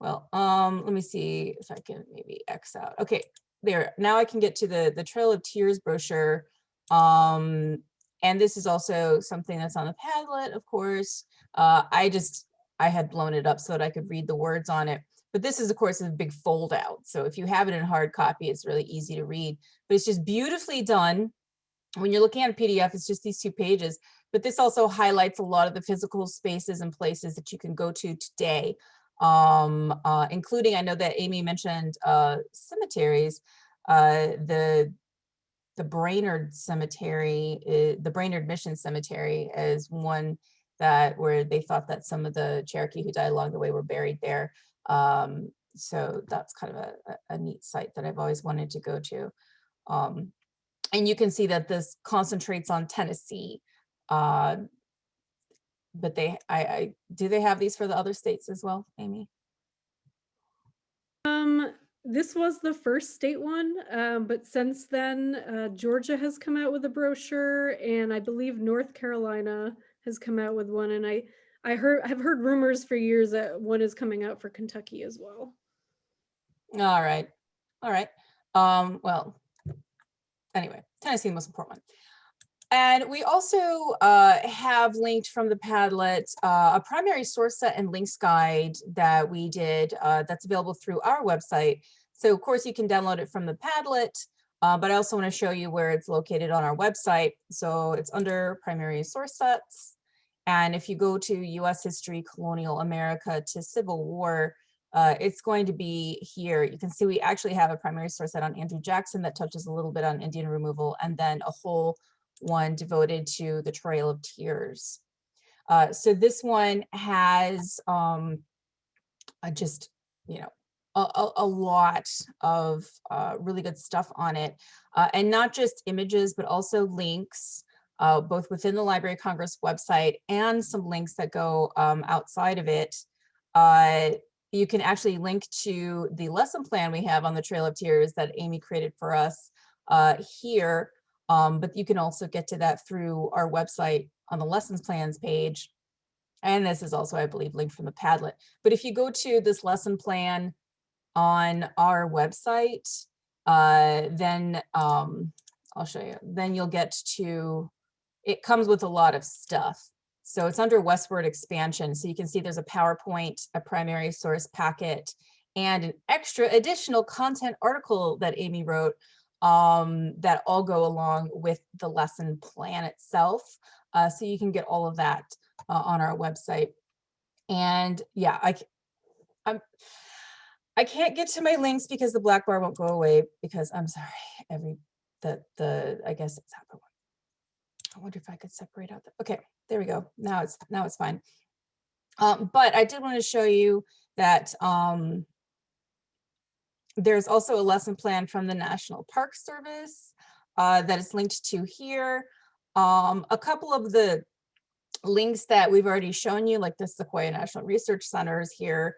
S3: Well, let me see if I can maybe X out. Okay, there. Now I can get to the Trail of Tears brochure. And this is also something that's on the Padlet, of course. I had blown it up so that I could read the words on it. But this is, of course, a big fold out. So if you have it in hard copy, it's really easy to read. But it's just beautifully done. When you're looking at a PDF, it's just these 2 pages. But this also highlights a lot of the physical spaces and places that you can go to today. Including, I know that Amy mentioned cemeteries. The Brainerd Cemetery, the Brainerd Mission Cemetery is one that where they thought that some of the Cherokee who died along the way were buried there. So that's kind of a neat site that I've always wanted to go to. And you can see that this concentrates on Tennessee. But do they have these for the other states as well, Amy?
S2: This was the first state one, but since then, Georgia has come out with a brochure, and I believe North Carolina has come out with one. And I've heard rumors for years that one is coming out for Kentucky as well.
S3: All right. Well, anyway, Tennessee, the most important one. And we also have linked from the Padlet a primary source set and links guide that we did that's available through our website. So of course you can download it from the Padlet, but I also want to show you where it's located on our website. So it's under primary source sets. And if you go to US History, Colonial America to Civil War, it's going to be here. You can see we actually have a primary source set on Andrew Jackson that touches a little bit on Indian removal, and then a whole one devoted to the Trail of Tears. So this one has just, you know, a lot of really good stuff on it, and not just images, but also links, both within the Library of Congress website and some links that go outside of it. You can actually link to the lesson plan we have on the Trail of Tears that Amy created for us here. But you can also get to that through our website on the lessons plans page. And this is also, I believe, linked from the Padlet. But if you go to this lesson plan on our website, then I'll show you. Then you'll get to, it comes with a lot of stuff. So it's under Westward Expansion. So you can see there's a PowerPoint, a primary source packet, and an extra additional content article that Amy wrote that all go along with the lesson plan itself. So you can get all of that on our website. And yeah, I can't get to my links because the black bar won't go away, because I'm sorry, I guess it's happened. I wonder if I could separate out okay, there we go. Now it's fine. But I did want to show you that there's also a lesson plan from the National Park Service that is linked to here. A couple of the links that we've already shown you, like the Sequoia National Research Center is here.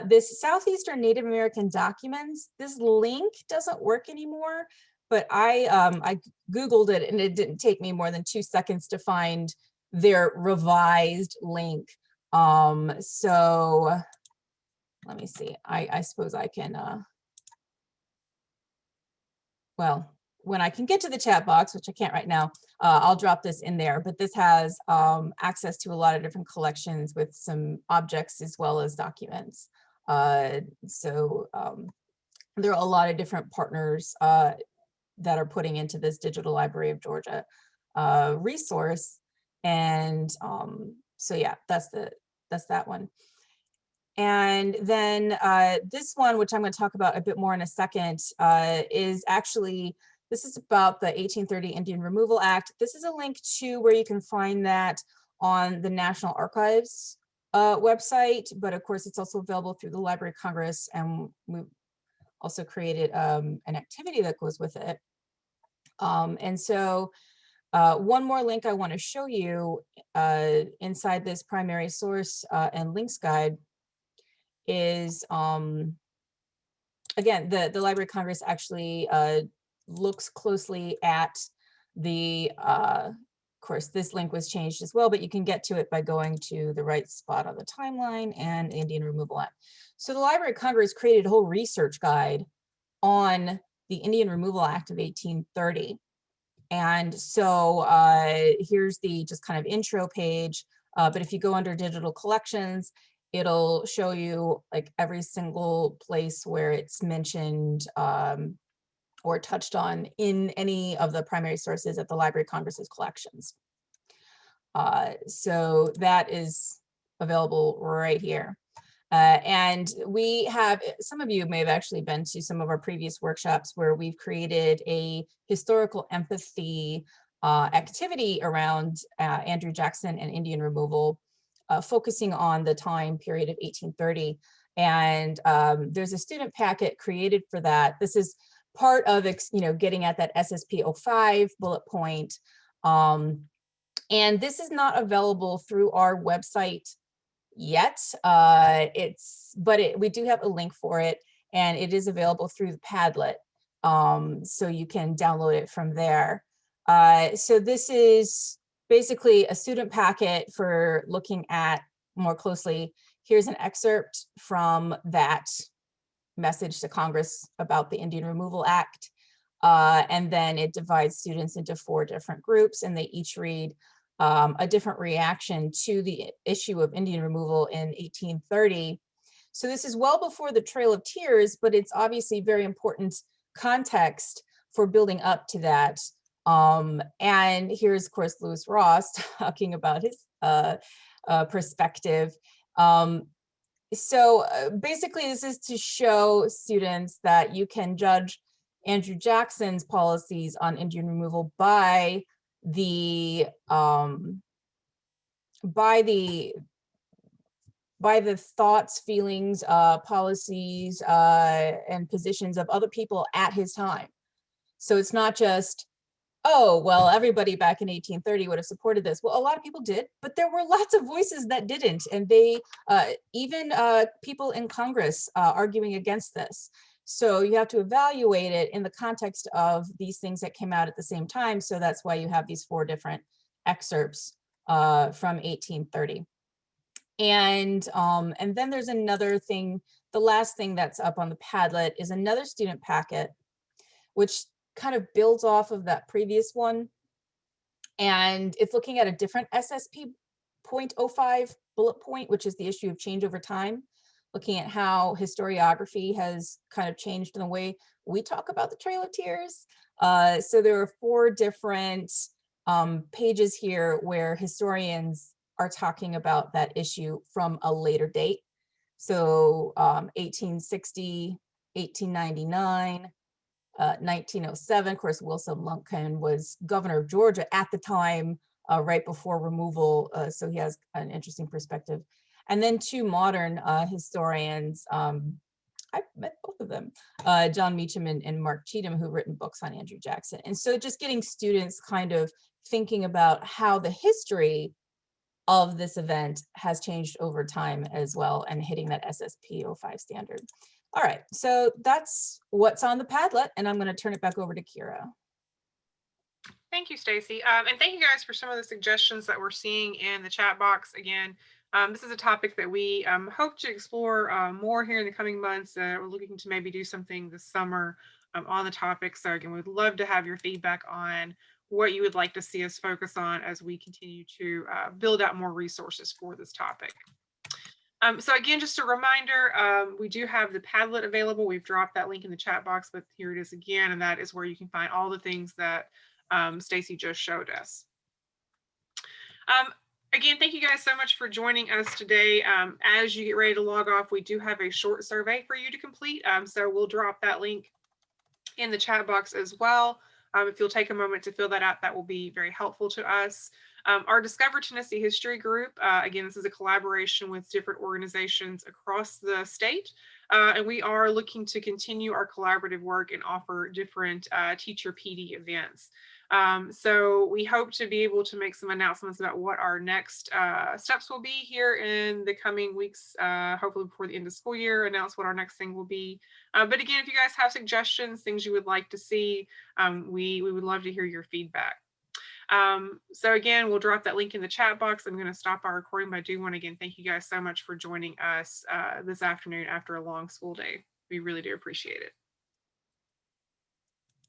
S3: This Southeastern Native American documents, this link doesn't work anymore, but I Googled it and it didn't take me more than 2 seconds to find their revised link. So let me see, I suppose I can, well, when I can get to the chat box, which I can't right now, I'll drop this in there, but this has access to a lot of different collections with some objects as well as documents. So there are a lot of different partners that are putting into this Digital Library of Georgia resource. And so yeah, that's that one. And then this one, which I'm going to talk about a bit more in a second, is actually, this is about the 1830 Indian Removal Act. This is a link to where you can find that on the National Archives website, but of course it's also available through the Library of Congress, and we've also created an activity that goes with it. And so one more link I want to show you inside this primary source and links guide is, again, the Library of Congress actually looks closely at the course, this link was changed as well, but you can get to it by going to the right spot on the timeline and Indian Removal Act. So the Library of Congress created a whole research guide on the Indian Removal Act of 1830. And so here's the just kind of intro page. But if you go under digital collections, it'll show you like every single place where it's mentioned or touched on in any of the primary sources at the Library of Congress's collections. So that is available right here. And we have, some of you may have actually been to some of our previous workshops where we've created a historical empathy activity around Andrew Jackson and Indian removal, focusing on the time period of 1830. And there's a student packet created for that. This is part of, getting at that SSP 05 bullet point. And this is not available through our website yet. We do have a link for it, and it is available through the Padlet. So you can download it from there. So this is basically a student packet for looking at more closely. Here's an excerpt from that message to Congress about the Indian Removal Act. And then it divides students into 4 different groups, and they each read a different reaction to the issue of Indian removal in 1830. So this is well before the Trail of Tears, but it's obviously very important context for building up to that. And here's, of course, Lewis Ross talking about his perspective. So basically, this is to show students that you can judge Andrew Jackson's policies on Indian removal by the thoughts, feelings, policies, and positions of other people at his time. So it's not just, oh, well, everybody back in 1830 would have supported this. Well, a lot of people did, but there were lots of voices that didn't, and they even people in Congress arguing against this. So you have to evaluate it in the context of these things that came out at the same time. So that's why you have these 4 different excerpts from 1830. And then there's another thing. The last thing that's up on the Padlet is another student packet, which kind of builds off of that previous one. And it's looking at a different SSP .05 bullet point, which is the issue of change over time, looking at how historiography has kind of changed in the way we talk about the Trail of Tears. So there are 4 different pages here where historians are talking about that issue from a later date. So 1860, 1899, 1907, of course, Wilson Lumpkin was governor of Georgia at the time, right before removal. So he has an interesting perspective. And then 2 modern historians, I've met both of them, John Meacham and Mark Cheatham, who've written books on Andrew Jackson. And so just getting students kind of thinking about how the history of this event has changed over time as well, and hitting that SSP 05 standard. All right, so that's what's on the Padlet, and I'm going to turn it back over to Kira.
S1: Thank you, Stacy. And thank you guys for some of the suggestions that we're seeing in the chat box. Again, this is a topic that we hope to explore more here in the coming months. We're looking to maybe do something this summer on the topic. So again, we'd love to have your feedback on what you would like to see us focus on as we continue to build out more resources for this topic. So again, just a reminder, we do have the Padlet available. We've dropped that link in the chat box, but here it is again, and that is where you can find all the things that Stacy just showed us. Again, thank you guys so much for joining us today. As you get ready to log off, we do have a short survey for you to complete. So we'll drop that link in the chat box as well. If you'll take a moment to fill that out, that will be very helpful to us. Our Discover Tennessee History group, again, this is a collaboration with different organizations across the state. And we are looking to continue our collaborative work and offer different teacher PD events. So we hope to be able to make some announcements about what our next steps will be here in the coming weeks, hopefully before the end of school year, announce what our next thing will be. But again, if you guys have suggestions, things you would like to see, we would love to hear your feedback. So again, we'll drop that link in the chat box. I'm going to stop our recording, but I do want to again thank you guys so much for joining us this afternoon after a long school day. We really do appreciate it.